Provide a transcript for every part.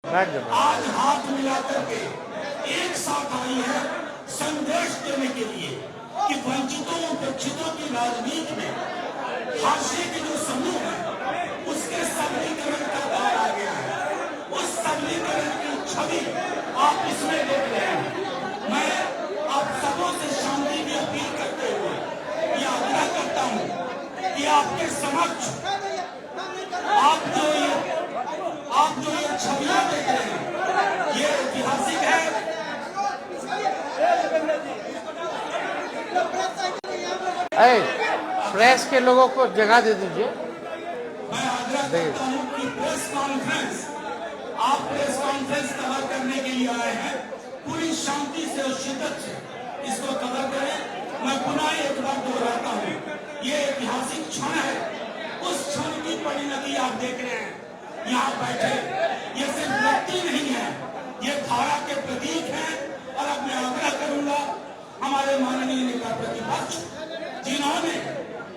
आज हाथ मिलाकर के एक साथ आई है संदेश देने के लिए कि वंचितों उपेक्षितों की राजनीति में हाशिए के जो समूह है उसके सबलीकरण का दौर आ गया है। उस सबलीकरण की छवि आप इसमें देख रहे हैं। मैं आप सबों से शांति की अपील करते हुए यह आग्रह करता हूं कि आपके समक्ष आप जो ये छवियां देख रहे हैं ये ऐतिहासिक है। प्रेस के लोगों को जगह दे दीजिए। मैं आग्रह करता हूं कि प्रेस कॉन्फ्रेंस आप प्रेस कॉन्फ्रेंस कवर करने के लिए आए हैं, पूरी शांति से और शिद्दत से इसको कवर करें। मैं पुनः एक बार दोहराता हूं, ये ऐतिहासिक क्षण है। उस क्षण की परिणति आप देख रहे हैं यहाँ बैठे। ये सिर्फ व्यक्ति नहीं है, ये धारा के प्रतीक हैं। और अब मैं आग्रह करूंगा हमारे माननीय नेता प्रतिपक्ष जिन्होंने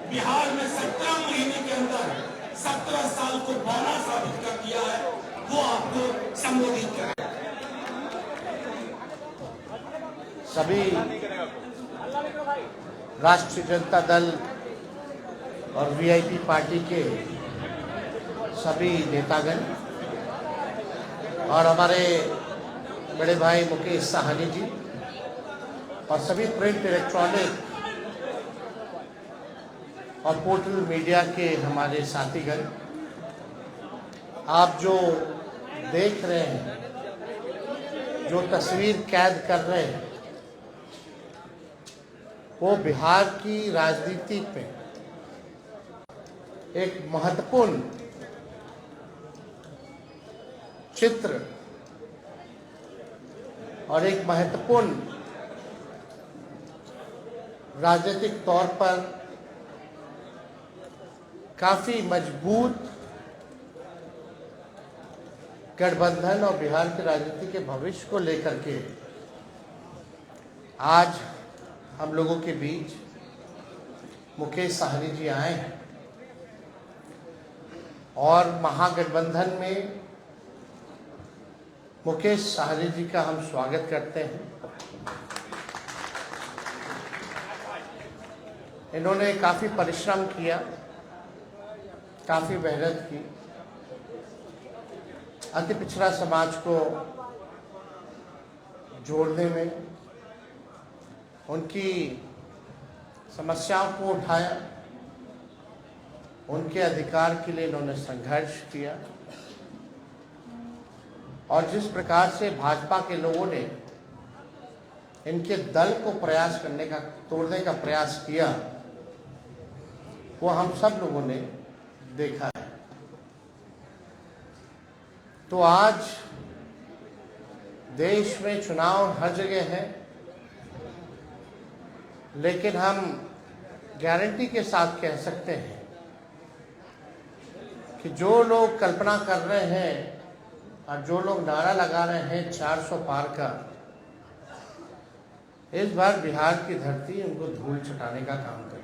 बिहार में 17 महीने के अंदर 17 साल को बौना साबित कर दिया है, वो आपको संबोधित करें। सभी राष्ट्रीय जनता दल और वीआईपी पार्टी के सभी नेतागण और हमारे बड़े भाई मुकेश साहनी जी और सभी प्रिंट, इलेक्ट्रॉनिक और पोर्टल मीडिया के हमारे साथीगण, आप जो देख रहे हैं, जो तस्वीर कैद कर रहे हैं, वो बिहार की राजनीति में एक महत्वपूर्ण चित्र और एक महत्वपूर्ण राजनीतिक तौर पर काफी मजबूत गठबंधन और बिहार की राजनीति के भविष्य को लेकर के आज हम लोगों के बीच मुकेश साहनी जी आए हैं और महागठबंधन में मुकेश साहनी जी का हम स्वागत करते हैं। इन्होंने काफी परिश्रम किया, काफी मेहनत की, अति पिछड़ा समाज को जोड़ने में, उनकी समस्याओं को उठाया, उनके अधिकार के लिए इन्होंने संघर्ष किया। और जिस प्रकार से भाजपा के लोगों ने इनके दल को प्रयास करने का, तोड़ने का प्रयास किया, वो हम सब लोगों ने देखा है। तो आज देश में चुनाव हर जगह है, लेकिन हम गारंटी के साथ कह सकते हैं कि जो लोग कल्पना कर रहे हैं और जो लोग नारा लगा रहे हैं 400 पार का, इस बार बिहार की धरती उनको धूल चटाने का काम करेगी।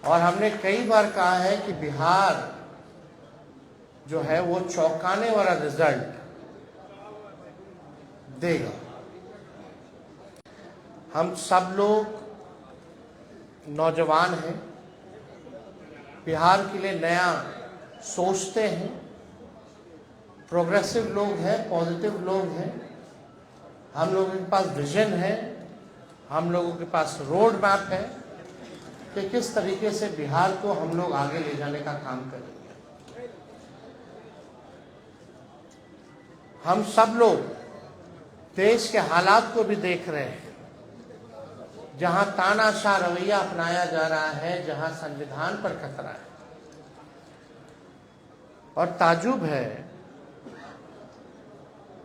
और हमने कई बार कहा है कि बिहार जो है वो चौंकाने वाला रिजल्ट देगा। हम सब लोग नौजवान हैं, बिहार के लिए नया सोचते हैं, प्रोग्रेसिव लोग हैं, पॉजिटिव लोग हैं। हम लोगों के पास विजन है, हम लोगों के पास रोड मैप है कि किस तरीके से बिहार को हम लोग आगे ले जाने का काम करेंगे। हम सब लोग देश के हालात को भी देख रहे हैं, जहां तानाशाह रवैया अपनाया जा रहा है, जहां संविधान पर खतरा है। और ताजुब है,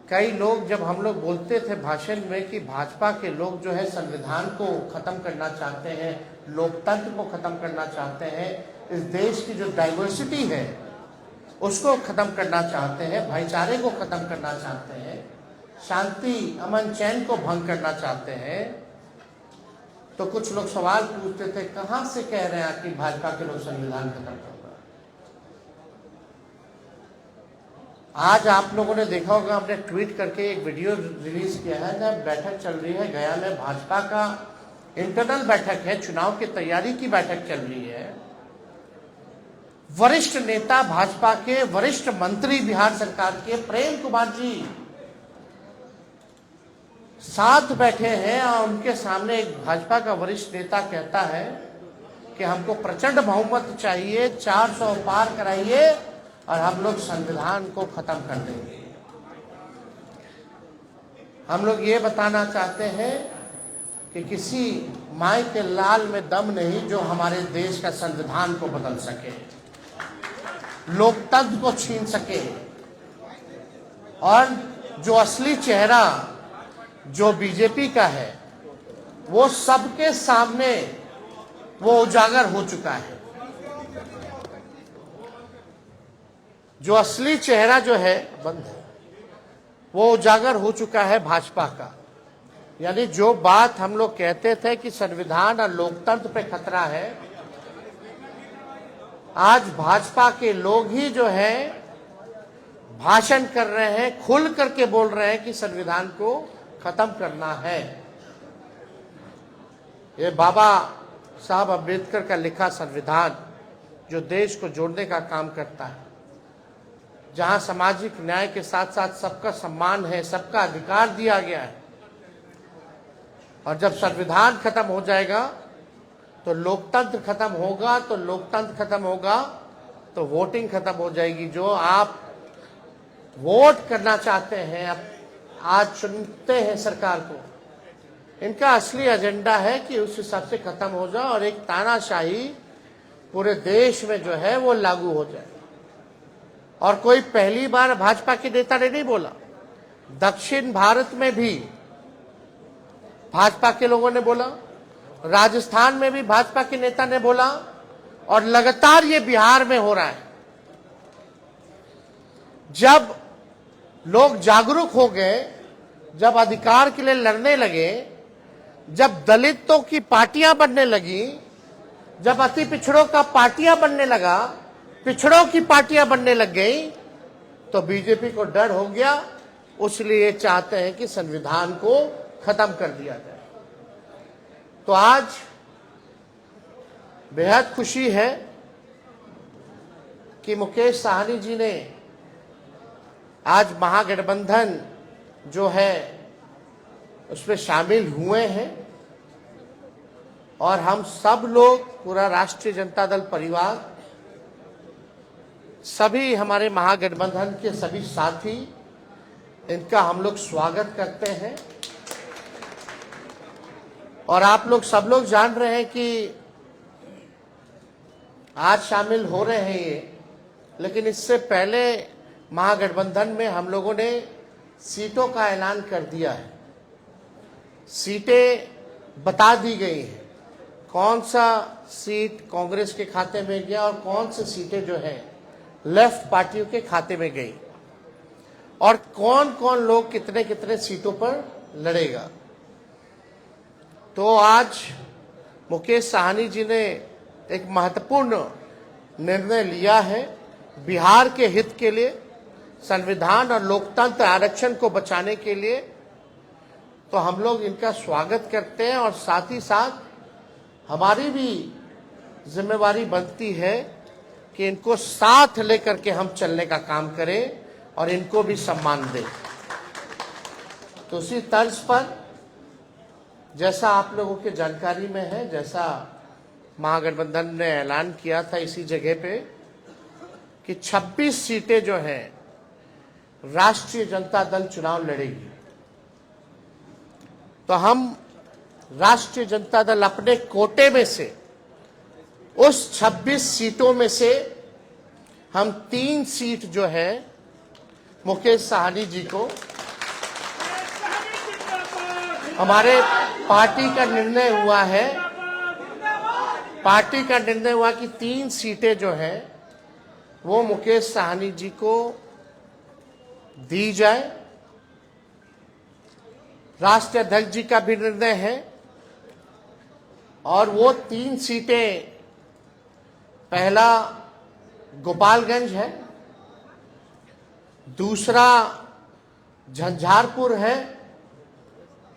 कई लोग, जब हम लोग बोलते थे भाषण में कि भाजपा के लोग जो है संविधान को खत्म करना चाहते हैं, लोकतंत्र को खत्म करना चाहते हैं, इस देश की जो डाइवर्सिटी है उसको खत्म करना चाहते हैं, भाईचारे को खत्म करना चाहते हैं, शांति, अमन, चैन को भंग करना चाहते हैं, तो कुछ लोग सवाल पूछते थे, कहां से कह रहे हैं कि भाजपा के लोग संविधान खत्म कर रहे हैं। आज आप लोगों ने देखा होगा, हमने ट्वीट करके एक वीडियो रिलीज किया है जब बैठक चल रही है गया में, भाजपा का इंटरनल बैठक है, चुनाव की तैयारी की बैठक चल रही है। वरिष्ठ नेता भाजपा के, वरिष्ठ मंत्री बिहार सरकार के प्रेम कुमार जी साथ बैठे हैं और उनके सामने एक भाजपा का वरिष्ठ नेता कहता है कि हमको प्रचंड बहुमत चाहिए, 400 पार कराइए और हम लोग संविधान को खत्म कर देंगे। हम लोग ये बताना चाहते हैं कि किसी माई के लाल में दम नहीं जो हमारे देश का संविधान को बदल सके, लोकतंत्र को छीन सके, और जो असली चेहरा जो बीजेपी का है वो सबके सामने वो उजागर हो चुका है। जो असली चेहरा जो है बंद है, वो उजागर हो चुका है भाजपा का। यानी जो बात हम लोग कहते थे कि संविधान और लोकतंत्र पे खतरा है, आज भाजपा के लोग ही जो है भाषण कर रहे हैं, खुल करके बोल रहे हैं कि संविधान को खत्म करना है। ये बाबा साहब अम्बेडकर का लिखा संविधान जो देश को जोड़ने का काम करता है, जहां सामाजिक न्याय के साथ साथ सबका सम्मान है, सबका अधिकार दिया गया है। और जब संविधान खत्म हो जाएगा तो लोकतंत्र खत्म होगा, तो लोकतंत्र खत्म होगा तो वोटिंग खत्म हो जाएगी। जो आप वोट करना चाहते हैं, अब आज चुनते हैं सरकार को, इनका असली एजेंडा है कि उस हिसाब से खत्म हो जाए और एक तानाशाही पूरे देश में जो है वो लागू हो जाए। और कोई पहली बार भाजपा के नेता ने नहीं बोला, दक्षिण भारत में भी भाजपा के लोगों ने बोला, राजस्थान में भी भाजपा के नेता ने बोला, और लगातार ये बिहार में हो रहा है। जब लोग जागरूक हो गए, जब अधिकार के लिए लड़ने लगे, जब दलितों की पार्टियां बनने लगी, जब अति पिछड़ों का पार्टियां बनने लगा, पिछड़ों की पार्टियां बनने लग गई, तो बीजेपी को डर हो गया। इसलिए चाहते हैं कि संविधान को खत्म कर दिया जाए। तो आज बेहद खुशी है कि मुकेश साहनी जी ने आज महागठबंधन जो है उसमें शामिल हुए हैं, और हम सब लोग, पूरा राष्ट्रीय जनता दल परिवार, सभी हमारे महागठबंधन के सभी साथी, इनका हम लोग स्वागत करते हैं। और आप लोग सब लोग जान रहे हैं कि आज शामिल हो रहे हैं ये, लेकिन इससे पहले महागठबंधन में हम लोगों ने सीटों का ऐलान कर दिया है। सीटें बता दी गई हैं, कौन सा सीट कांग्रेस के खाते में गया और कौन सी सीटें जो है लेफ्ट पार्टियों के खाते में गई, और कौन कौन लोग कितने कितने सीटों पर लड़ेगा। तो आज मुकेश साहनी जी ने एक महत्वपूर्ण निर्णय लिया है बिहार के हित के लिए, संविधान और लोकतंत्र आरक्षण को बचाने के लिए। तो हम लोग इनका स्वागत करते हैं, और साथ ही साथ हमारी भी जिम्मेवारी बनती है कि इनको साथ लेकर के हम चलने का काम करें और इनको भी सम्मान दें। तो उसी तर्ज पर, जैसा आप लोगों के जानकारी में है, जैसा महागठबंधन ने ऐलान किया था इसी जगह पे कि 26 सीटें जो हैं राष्ट्रीय जनता दल चुनाव लड़ेगी। तो हम राष्ट्रीय जनता दल अपने कोटे में से उस 26 सीटों में से हम 3 सीट जो है मुकेश साहनी जी को, हमारे पार्टी का निर्णय हुआ कि 3 सीटें जो हैं वो मुकेश साहनी जी को दी जाए। राष्ट्रीय अध्यक्ष जी का भी निर्णय है, और वो 3 सीटें, पहला गोपालगंज है, दूसरा झंझारपुर है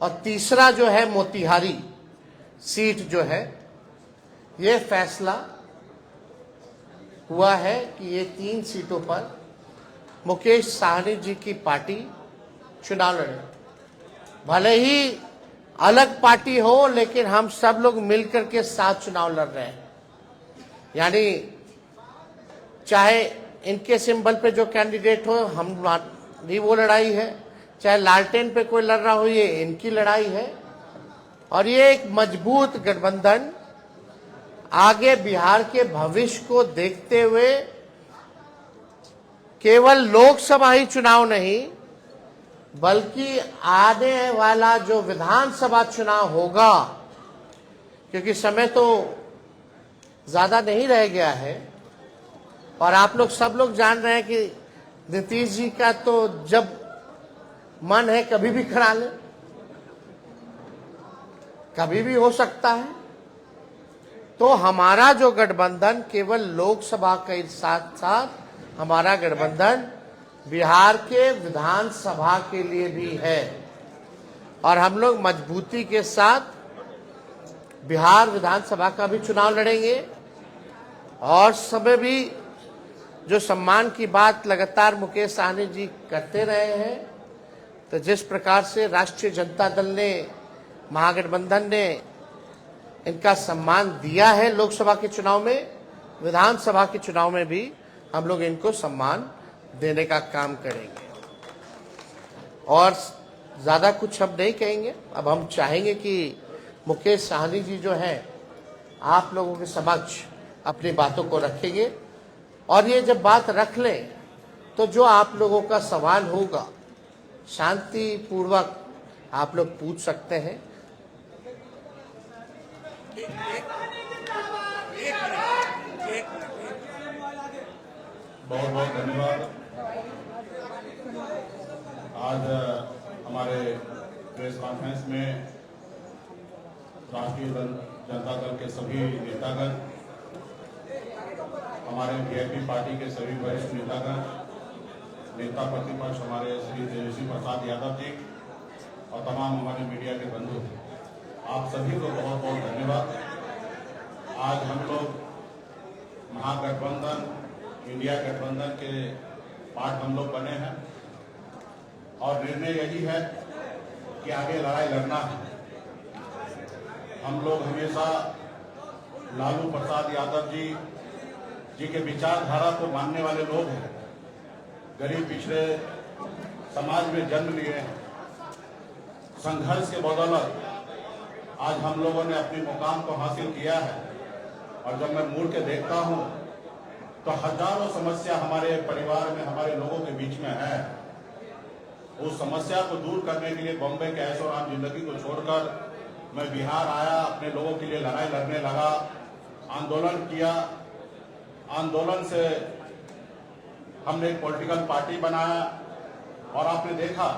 और तीसरा जो है मोतिहारी सीट जो है, ये फैसला हुआ है कि ये 3 सीटों पर मुकेश साहनी जी की पार्टी चुनाव लड़े। भले ही अलग पार्टी हो, लेकिन हम सब लोग मिलकर के साथ चुनाव लड़ रहे हैं। यानी चाहे इनके सिंबल पे जो कैंडिडेट हो, हमारी वो लड़ाई है, चाहे लालटेन पे कोई लड़ रहा हो, ये इनकी लड़ाई है। और ये एक मजबूत गठबंधन आगे बिहार के भविष्य को देखते हुए केवल लोकसभा ही चुनाव नहीं, बल्कि आने वाला जो विधानसभा चुनाव होगा, क्योंकि समय तो ज्यादा नहीं रह गया है और आप लोग सब लोग जान रहे हैं कि नीतीश जी का तो जब मन है कभी भी करा ले, कभी भी हो सकता है। तो हमारा जो गठबंधन केवल लोकसभा के साथ साथ हमारा गठबंधन बिहार के विधानसभा के लिए भी है और हम लोग मजबूती के साथ बिहार विधानसभा का भी चुनाव लड़ेंगे। और समय भी जो सम्मान की बात लगातार मुकेश साहनी जी करते रहे हैं, तो जिस प्रकार से राष्ट्रीय जनता दल ने, महागठबंधन ने इनका सम्मान दिया है लोकसभा के चुनाव में, विधानसभा के चुनाव में भी हम लोग इनको सम्मान देने का काम करेंगे। और ज्यादा कुछ हम नहीं कहेंगे। अब हम चाहेंगे कि मुकेश साहनी जी जो है आप लोगों के समक्ष अपनी बातों को रखेंगे और ये जब बात रख लें तो जो आप लोगों का सवाल होगा शांति पूर्वक आप लोग पूछ सकते हैं। बहुत बहुत धन्यवाद। आज हमारे प्रेस कॉन्फ्रेंस में राष्ट्रीय जनता दल के सभी नेतागण, हमारे वीआईपी पार्टी के सभी वरिष्ठ नेतागण, नेता प्रतिपक्ष हमारे श्री तेजस्वी प्रसाद यादव जी और तमाम हमारे मीडिया के बंधु, आप सभी को बहुत बहुत धन्यवाद। आज हम लोग महागठबंधन, इंडिया गठबंधन के पार्ट हम लोग बने हैं और निर्णय यही है कि आगे लड़ाई लड़ना है। हम लोग हमेशा लालू प्रसाद यादव जी के विचारधारा को मानने वाले लोग हैं। गरीब पिछड़े समाज में जन्म लिए हैं। संघर्ष के बदौलत आज हम लोगों ने अपने मुकाम को हासिल किया है। और जब मैं मुड़ के देखता हूं तो हजारों समस्या हमारे परिवार में, हमारे लोगों के बीच में है। उस समस्या को दूर करने के लिए बॉम्बे के ऐशो आराम जिंदगी को छोड़कर मैं बिहार आया, अपने लोगों के लिए लड़ाई लड़ने लगा, आंदोलन किया। आंदोलन से हमने एक पॉलिटिकल पार्टी बनाया और आपने देखा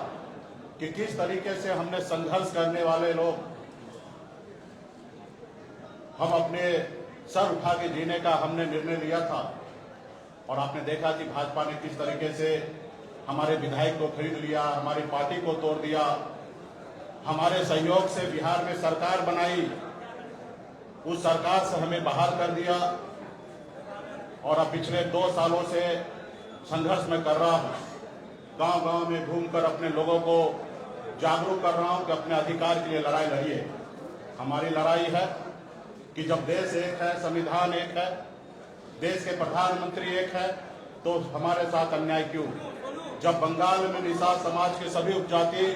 कि किस तरीके से हमने संघर्ष करने वाले लोग, हम अपने सर उठा के जीने का हमने निर्णय लिया था। और आपने देखा कि भाजपा ने किस तरीके से हमारे विधायक को खरीद लिया, हमारी पार्टी को तोड़ दिया, हमारे सहयोग से बिहार में सरकार बनाई, उस सरकार से हमें बाहर कर दिया। और अब पिछले 2 सालों से संघर्ष में कर रहा हूं, गांव-गांव में घूमकर अपने लोगों को जागरूक कर रहा हूं कि अपने अधिकार के लिए लड़ाई लड़िए। हमारी लड़ाई है कि जब देश एक है, संविधान एक है, देश के प्रधानमंत्री एक है, तो हमारे साथ अन्याय क्यों? जब बंगाल में निषाद समाज के सभी उपजाति,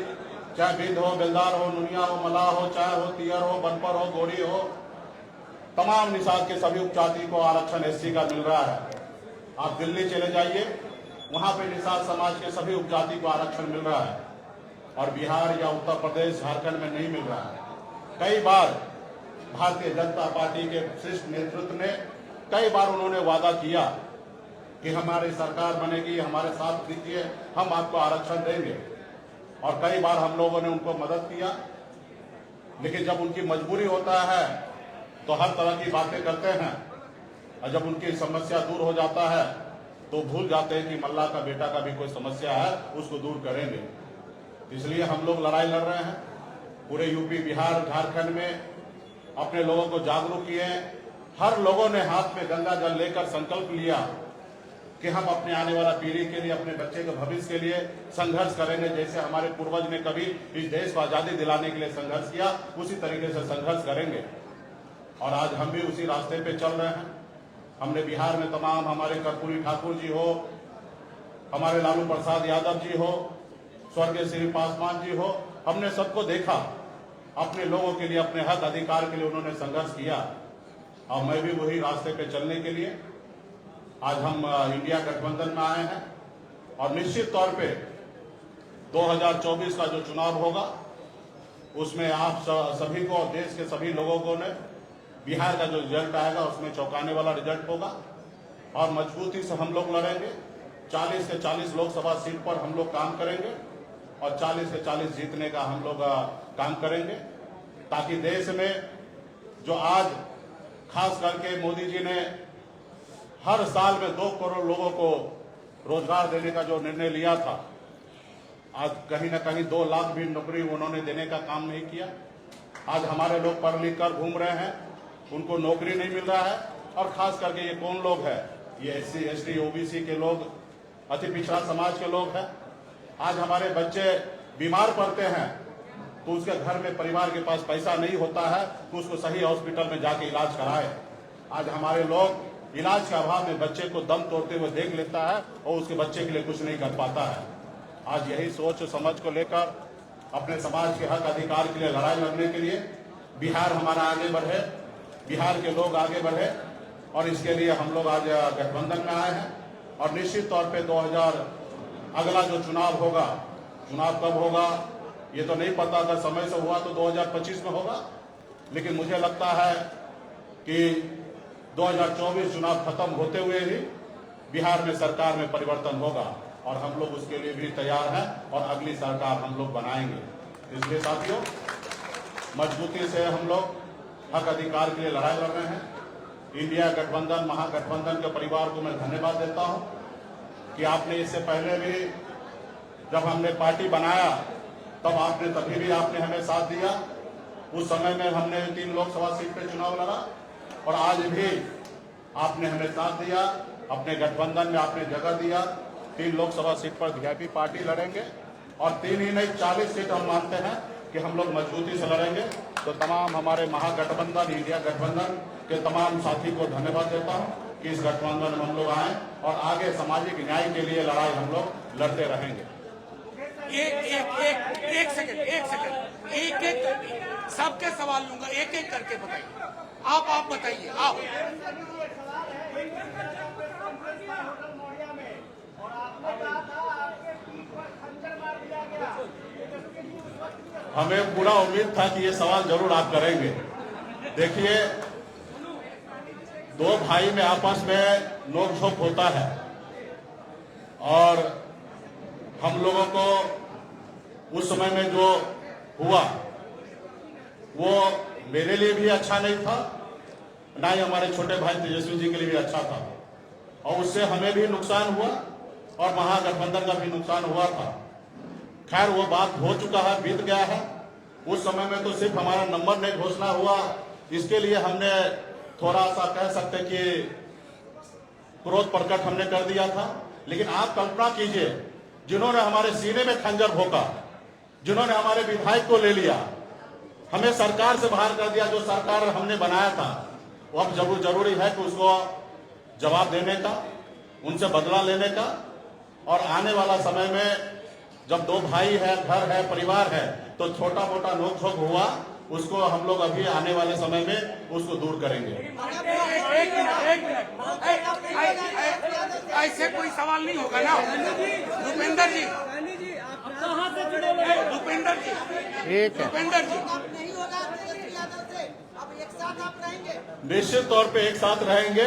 चाहे बिंद हो, बेलदार हो, नुनिया हो, मलाह हो, चाहे हो तियर हो, बनपर हो, गोरी हो, तमाम निषाद के सभी उपजाति को आरक्षण एससी का मिल रहा है। आप दिल्ली चले जाइए, वहां पे निषाद समाज के सभी उपजाति को आरक्षण मिल रहा है और बिहार या उत्तर प्रदेश, झारखंड में नहीं मिल रहा है। कई बार भारतीय जनता पार्टी के शीर्ष नेतृत्व ने कई बार उन्होंने वादा किया कि हमारी सरकार बनेगी, हमारे साथ दीजिए, हम आपको आरक्षण देंगे। और कई बार हम लोगों ने उनको मदद किया, लेकिन जब उनकी मजबूरी होता है तो हर तरह की बातें करते हैं। और जब उनकी समस्या दूर हो जाता है तो भूल जाते हैं कि मल्ला का बेटा का भी कोई समस्या है, उसको दूर करेंगे। इसलिए हम लोग लड़ाई लड़ रहे हैं। पूरे यूपी, बिहार, झारखंड में अपने लोगों को जागरूक किए। हर लोगों ने हाथ में गंगा जल लेकर संकल्प लिया कि हम अपने आने वाला पीढ़ी के लिए, अपने बच्चे के भविष्य के लिए संघर्ष करेंगे। जैसे हमारे पूर्वज ने कभी इस देश को आजादी दिलाने के लिए संघर्ष किया, उसी तरीके से संघर्ष करेंगे। और आज हम भी उसी रास्ते पे चल रहे हैं। हमने बिहार में तमाम, हमारे कर्पूरी ठाकुर जी हो, हमारे लालू प्रसाद यादव जी हो, स्वर्गीय श्री पासवान जी हो, हमने सबको देखा। अपने लोगों के लिए, अपने हक अधिकार के लिए उन्होंने संघर्ष किया। और मैं भी वही रास्ते पे चलने के लिए आज हम इंडिया गठबंधन में आए हैं। और निश्चित तौर पे 2024 का जो चुनाव होगा उसमें आप सभी को और देश के सभी लोगों को ने बिहार का जो रिजल्ट आएगा उसमें चौंकाने वाला रिजल्ट होगा। और मजबूती से हम लोग लड़ेंगे। 40 से 40 लोकसभा सीट पर हम लोग काम करेंगे और 40 से 40 जीतने का हम लोग काम करेंगे, ताकि देश में जो आज खास करके मोदी जी ने हर साल में 2 करोड़ लोगों को रोजगार देने का जो निर्णय लिया था, आज कहीं ना कहीं 2 लाख भी नौकरी उन्होंने देने का काम नहीं किया। आज हमारे लोग पढ़ लिख कर घूम रहे हैं, उनको नौकरी नहीं मिल रहा है। और खास करके ये कौन लोग हैं? ये SC, ST, OBC के लोग, अति पिछड़ा समाज के लोग हैं। आज हमारे बच्चे बीमार पड़ते हैं तो उसके घर में, परिवार के पास पैसा नहीं होता है तो उसको सही हॉस्पिटल में जाके इलाज कराए। आज हमारे लोग इलाज के अभाव में बच्चे को दम तोड़ते हुए देख लेता है और उसके बच्चे के लिए कुछ नहीं कर पाता है। आज यही सोच समझ को लेकर अपने समाज के हक अधिकार के लिए लड़ाई लड़ने के लिए बिहार हमारा आगे बढ़े, बिहार के लोग आगे बढ़े, और इसके लिए हम लोग आज गठबंधन में आए हैं। और निश्चित तौर पे 2000 अगला जो चुनाव होगा, चुनाव कब होगा ये तो नहीं पता। अगर समय से हुआ तो 2025 में होगा, लेकिन मुझे लगता है कि 2024 चुनाव खत्म होते हुए ही बिहार में सरकार में परिवर्तन होगा और हम लोग उसके लिए भी तैयार हैं और अगली सरकार हम लोग बनाएंगे। इसलिए साथियों, मजबूती से हम लोग हक अधिकार के लिए लड़ाई लड़ रहे हैं। इंडिया गठबंधन, महागठबंधन के परिवार को मैं धन्यवाद देता हूं कि आपने इससे पहले भी जब हमने पार्टी बनाया तब तभी भी आपने हमें साथ दिया। उस समय में हमने 3 लोकसभा सीट पे चुनाव लड़ा और आज भी आपने हमें साथ दिया। अपने गठबंधन में आपने जगह दिया। 3 लोकसभा सीट पर वीआईपी पार्टी लड़ेंगे और 3 ही नहीं 40 सीट हम मानते हैं कि हम लोग मजबूती से लड़ेंगे। तो तमाम हमारे महागठबंधन, इंडिया गठबंधन के तमाम साथी को धन्यवाद देता हूँ कि इस गठबंधन में हम लोग आए और आगे सामाजिक न्याय के लिए लड़ाई हम लोग लड़ते रहेंगे। एक सेकंड, सबके सवाल लूंगा, एक एक करके बताइए। आप बताइए। आप हमें पूरा उम्मीद था कि ये सवाल जरूर आप करेंगे। देखिए, 2 भाई में आपस में नोकझोंक होता है और हम लोगों को उस समय में जो हुआ वो मेरे लिए भी अच्छा नहीं था, ना ही हमारे छोटे भाई तेजस्वी जी के लिए भी अच्छा था। और उससे हमें भी नुकसान हुआ और महागठबंधन का भी नुकसान हुआ था। खैर, वो बात हो चुका है, बीत गया है। उस समय में तो सिर्फ हमारा नंबर नहीं घोषणा हुआ, इसके लिए हमने थोड़ा सा कह सकते कि क्रोध प्रकट हमने कर दिया था। लेकिन आप कल्पना कीजिए, जिन्होंने हमारे सीने में खंजर भोंका, जिन्होंने हमारे विधायक को ले लिया, हमें सरकार से बाहर कर दिया, जो सरकार हमने बनाया था, वो अब जरूरी है कि उसको जवाब देने का, उनसे बदला लेने का। और आने वाला समय में जब 2 भाई है, घर है, परिवार है, तो छोटा मोटा नोकझोंक हुआ, उसको हम लोग अभी आने वाले समय में उसको दूर करेंगे। एक मिनट, ऐसे कोई सवाल नहीं होगा ना भूपेंद्र जी? भूपेंद्र जी, भूपेंद्र जी, नहीं होगा तेजस्वी यादव से, अब एक साथ आप रहेंगे? निश्चित तौर पे एक साथ रहेंगे।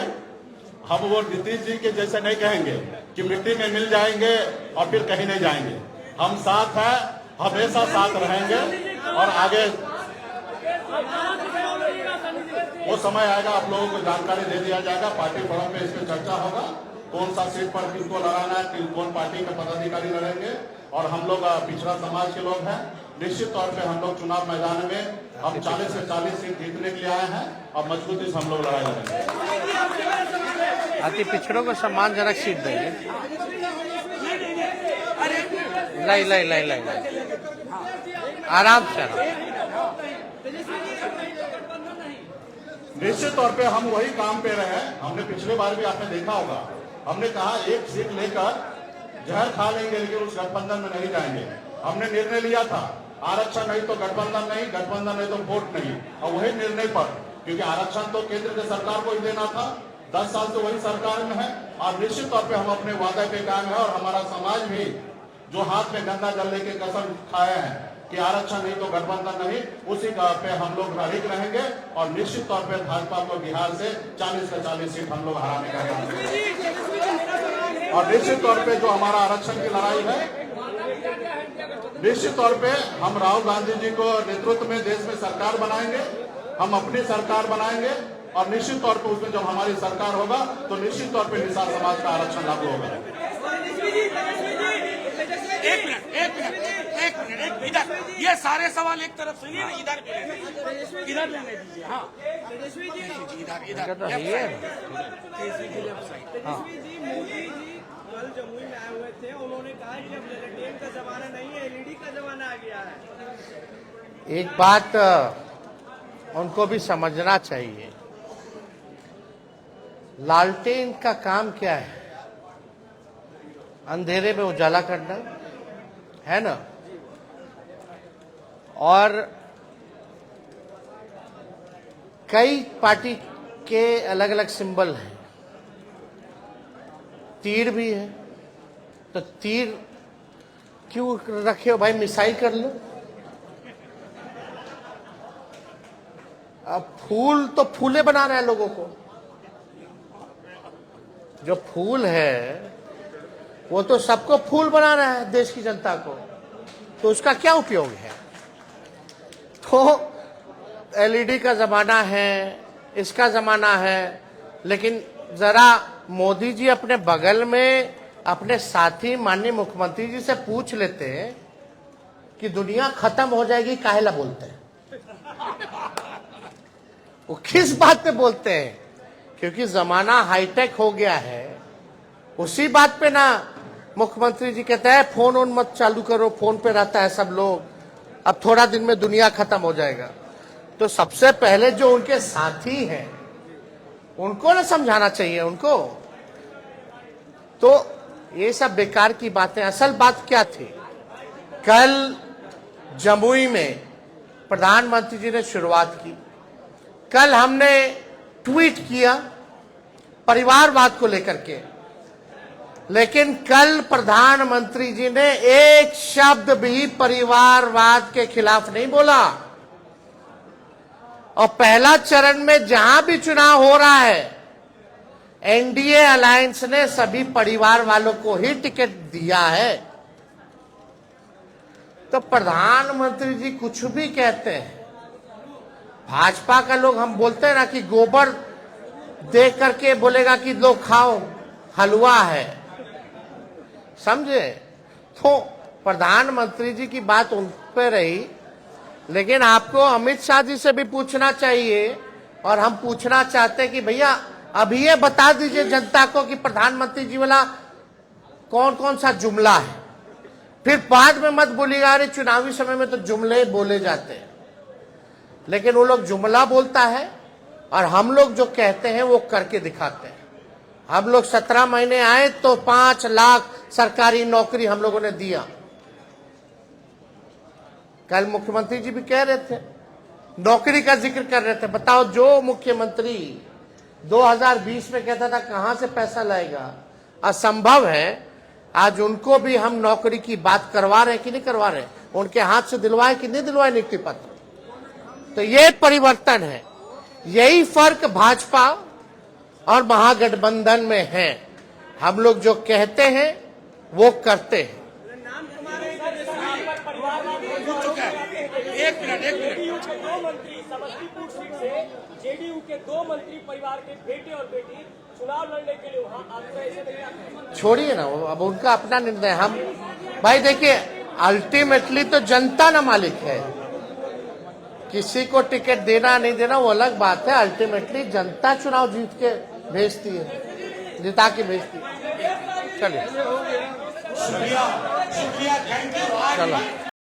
हम वो नीतीश जी के जैसे नहीं कहेंगे कि मिट्टी में मिल जाएंगे और फिर कहीं नहीं जाएंगे। हम साथ हैं, हमेशा साथ रहेंगे और आगे वो समय आएगा, आप लोगों को जानकारी दे दिया जाएगा। पार्टी फोरम में इस पर चर्चा होगा, कौन सा सीट पर किसको लड़ाना है, कौन पार्टी के पदाधिकारी लड़ेंगे। और हम लोग पिछड़ा समाज के लोग हैं, निश्चित तौर पे हम लोग चुनाव मैदान में हम 40 से 40 सीट जीतने के लिए आए हैं और मजबूती से हम लोग लड़ाई लड़ेंगे। अति पिछड़ों को सम्मानजनक सीट देंगे। लाई आराम से। निश्चित तौर पे हम वही काम पे रहे। हमने पिछले बार भी आपने देखा होगा, हमने कहा एक सीट लेकर जहर खा लेंगे लेकिन उस गठबंधन में नहीं जाएंगे। हमने निर्णय लिया था आरक्षण नहीं तो गठबंधन नहीं, गठबंधन नहीं तो वोट नहीं। और वही निर्णय पर, क्योंकि आरक्षण तो केंद्र की सरकार को ही देना था, 10 साल से वही सरकार में है। और निश्चित तौर पे हम अपने वादे पे कायम है। और हमारा समाज भी जो हाथ में गंदा जल लेके कसम खाए हैं कि आरक्षण नहीं तो गठबंधन नहीं, उसी का पे हम लोग अड़िग रहेंगे। और निश्चित तौर पे भाजपा को बिहार से 40 से 40 सीट हम लोग हराने का काम करेंगे। और निश्चित तौर पे जो हमारा आरक्षण की लड़ाई है, निश्चित तौर पे हम राहुल गांधी जी को नेतृत्व में देश में सरकार बनाएंगे, हम अपनी सरकार बनाएंगे। और निश्चित तौर पे उसमें जब हमारी सरकार होगा तो निश्चित तौर पे निषाद समाज का आरक्षण लागू होगा। एक मिनट इधर, ये सारे सवाल एक तरफ सुनिए ना, इधर लेने दीजिए। हाँ तेजस्वी जी, इधर तेजस्वी जी, मोदी जी कल जमुई में आए हुए थे, उन्होंने कहा कि अब लेटेन का जमाना नहीं है, एलईडी का जमाना आ गया है। एक बात उनको भी समझना चाहिए, लालटेन का काम क्या है? अंधेरे में उजाला करना है ना। और कई पार्टी के अलग अलग सिंबल हैं, तीर भी है, तो तीर क्यों रखे हो भाई? मिसाइल कर लो। अब फूल तो फूले बना रहे हैं लोगों को। जो फूल है वो तो सबको फूल बना रहा है, देश की जनता को, तो उसका क्या उपयोग है? तो एलईडी का जमाना है, इसका जमाना है, लेकिन जरा मोदी जी अपने बगल में अपने साथी माननीय मुख्यमंत्री जी से पूछ लेते हैं कि दुनिया खत्म हो जाएगी, काहेला बोलते हैं? वो किस बात पे बोलते हैं? क्योंकि जमाना हाईटेक हो गया है। उसी बात पे ना मुख्यमंत्री जी कहते हैं फोन ऑन मत चालू करो, फोन पे रहता है सब लोग, अब थोड़ा दिन में दुनिया खत्म हो जाएगा। तो सबसे पहले जो उनके साथी हैं उनको ना समझाना चाहिए उनको। तो ये सब बेकार की बातें। असल बात क्या थी? कल जमुई में प्रधानमंत्री जी ने शुरुआत की, कल हमने ट्वीट किया परिवारवाद को लेकर के, लेकिन कल प्रधानमंत्री जी ने एक शब्द भी परिवारवाद के खिलाफ नहीं बोला। और पहला चरण में जहां भी चुनाव हो रहा है, एनडीए अलायंस ने सभी परिवार वालों को ही टिकट दिया है। तो प्रधानमंत्री जी कुछ भी कहते हैं, भाजपा का लोग हम बोलते हैं ना कि गोबर देख करके बोलेगा कि लो खाओ हलवा है, समझे? तो प्रधानमंत्री जी की बात उन पे रही, लेकिन आपको अमित शाह जी से भी पूछना चाहिए। और हम पूछना चाहते हैं कि भैया अभी ये बता दीजिए जनता को कि प्रधानमंत्री जी वाला कौन कौन सा जुमला है, फिर बाद में मत बोलिएगा अरे चुनावी समय में तो जुमले बोले जाते हैं। लेकिन वो लोग जुमला बोलता है और हम लोग जो कहते हैं वो करके दिखाते हैं। हम लोग 17 महीने आए तो 5 लाख सरकारी नौकरी हम लोगों ने दिया। कल मुख्यमंत्री जी भी कह रहे थे, नौकरी का जिक्र कर रहे थे। बताओ, जो मुख्यमंत्री 2020 में कहता था कहां से पैसा लाएगा, असंभव है। आज उनको भी हम नौकरी की बात करवा रहे हैं कि नहीं करवा रहे? उनके हाथ से दिलवाए कि नहीं दिलवाए नियुक्ति पत्र? तो ये परिवर्तन है। यही फर्क भाजपा और महागठबंधन में है। हम लोग जो कहते हैं वो करते हैं। एक मिनट दो मंत्री समस्तीपुर सीट से जेडीयू के 2 मंत्री परिवार के बेटे और बेटी चुनाव लड़ने के लिए वहाँ आपको ऐसे नहीं आता है। छोड़िए ना, वो अब उनका अपना निर्णय। हम भाई देखिए, अल्टीमेटली तो जनता ना मालिक है, किसी को टिकट देना नहीं देना वो अलग बात है। अल्टीमेटली जनता चुनाव जीत के भेजती है, जिता के भेजती है। चलिए शुक्रिया, थैंक यू। चलो।